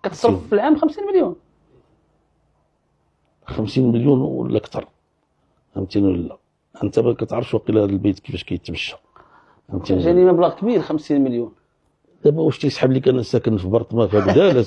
كتصرف في العام 50 مليون. 50 مليون ولا اكثر، فهمتيني ولا لا؟ انت ما كتعرفش واقيلا هذا البيت كيفاش كيتمشى، فهمتيني؟ يعني مبلغ كبير 50 مليون. دابا واش تيسحب لك؟ انا ساكن في برطمه في هكذا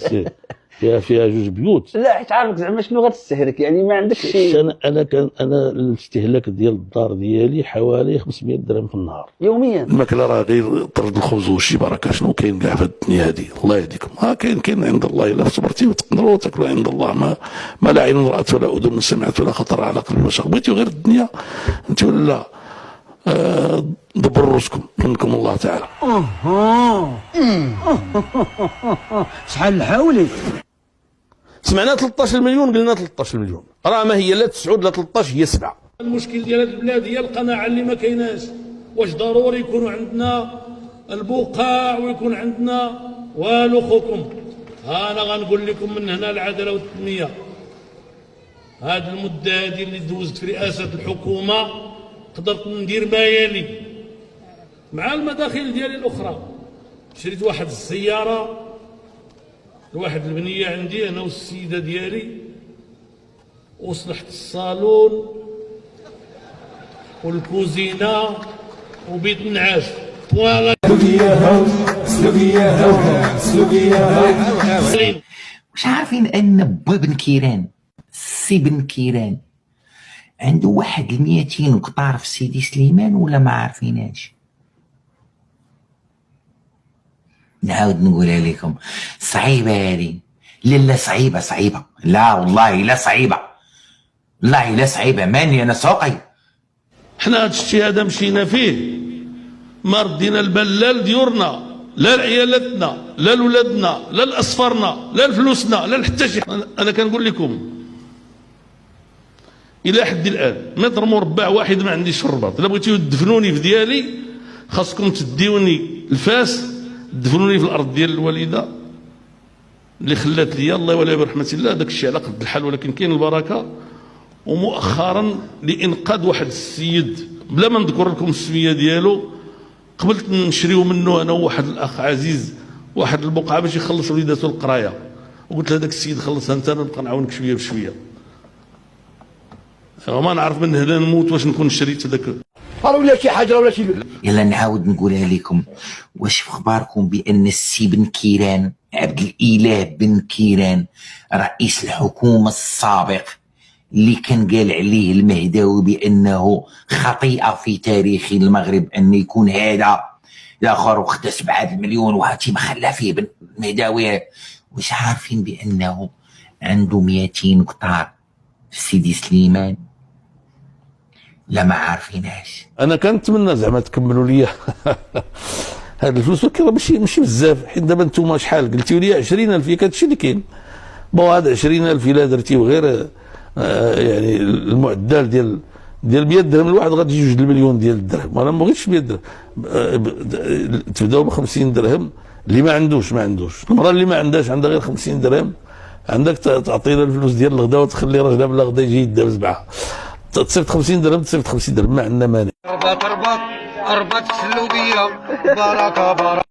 فيها جوج بيوت. لا حيت عارفك زعما شنو غتستهلك، يعني ما عندكش شي. انا الاستهلاك ديال الدار ديالي حوالي 500 درهم في النهار يوميا. الماكله راه غير طرد الخبز والشي بركه، شنو كاين كاع في الدنيا هذه؟ الله يهديكم. كاين عند الله الا صبرتي وتقدروا تاكلوا عند الله ما لا عين رات ولا اذن سمعت ولا خطر على قلب بشر. بغيتوا غير الدنيا انت ولا لا؟ دبروا راسكم منكم الله تعالى. شحال الحولي؟ سمعنا 13 مليون قلنا 13 مليون، راه ما هي لا 9 لا 13، هي 7. المشكل ديال هذه البلاد هي القناعه اللي ما كايناش. واش ضروري يكونوا عندنا البقاع ويكون عندنا والو خوكم؟ انا غنقول لكم من هنا العداله والتنميه. هذه المده هذه اللي دوزت في رئاسه الحكومه قدرت ندير ما يلي مع المداخل ديالي الاخرى. شريت واحد السياره لواحد البنيه عندي انا والسيده ديالي، وصلحت الصالون والكوزينه وبيت النعاش. مش عارفين ان با بن كيران، سي بن كيران عنده واحد 200 قطار في سيدي سليمان ولا ما عارفيناش؟ نعاود نقولها لكم، صعيبه هذه. لا صعيبه، لا والله لا صعيبه، والله لا صعيبه. ماني انا سوقي. حنا هذا الشيء هذا مشينا فيه، ما ردينا البال لا لديورنا لا لعيالاتنا لا لولادنا لا لاصفارنا لا لفلوسنا لا حتى شي. انا كنقول لكم الى حد الان متر مربع واحد ما عنديش في الرباط. الا بغيتيو تدفنوني في ديالي خاصكم تديوني الفاس، دفنوني في الارض ديال الوالده اللي خلات لي الله ولا برحمه الله. داك الشيء على قد الحال، ولكن كاين البركه. ومؤخرا لانقاذ واحد السيد بلا ما نذكر لكم السميه ديالو، قبلت نشريو منه انا وواحد الاخ عزيز واحد البقعه باش يخلص وليداتو القرايه، وقلت له داك السيد خلصها انت، انا نبقى نعاونك شويه بشويه. ما نعرف من هنا نموت واش نكون شريت هذاك ولا شي حاجه ولا شي. يلا نعاود نقولها لكم، واش في اخباركم بان السي بن كيران، عبد الاله بن كيران، رئيس الحكومه السابق اللي كان قال عليه المهداوي بانه خطيئه في تاريخ المغرب ان يكون هذا الاخر وخدا 7 مليون وهاتي ما خلى فيه بن المهداوي، واش عارفين بانه عنده 200 قطار في سيدي سليمان؟ لا ما عارفيناش. انا كنتمنى زعما تكملوا لي هاد الفلوس، ولكن راه ماشي بزاف. حيت دابا نتوما شحال قلتيو لي 20,000، ياك هادشي اللي كاين. هذا 20,000 الا درتيو غير يعني المعدل ديال 100 درهم الواحد غتجي 2 المليون ديال الدرهم. انا ما بغيتش 100 درهم، تبداو ب 50 درهم. اللي ما عندوش المراه اللي ما عندهاش عندها غير 50 درهم، عندك تعطينا الفلوس ديال الغدا وتخلي راجلها بلا غدا يجي يدابز معها. تصيفط 50 درهم تصيفط 50 درهم، ما عندنا مانع. رباط في السلوبيه بركه.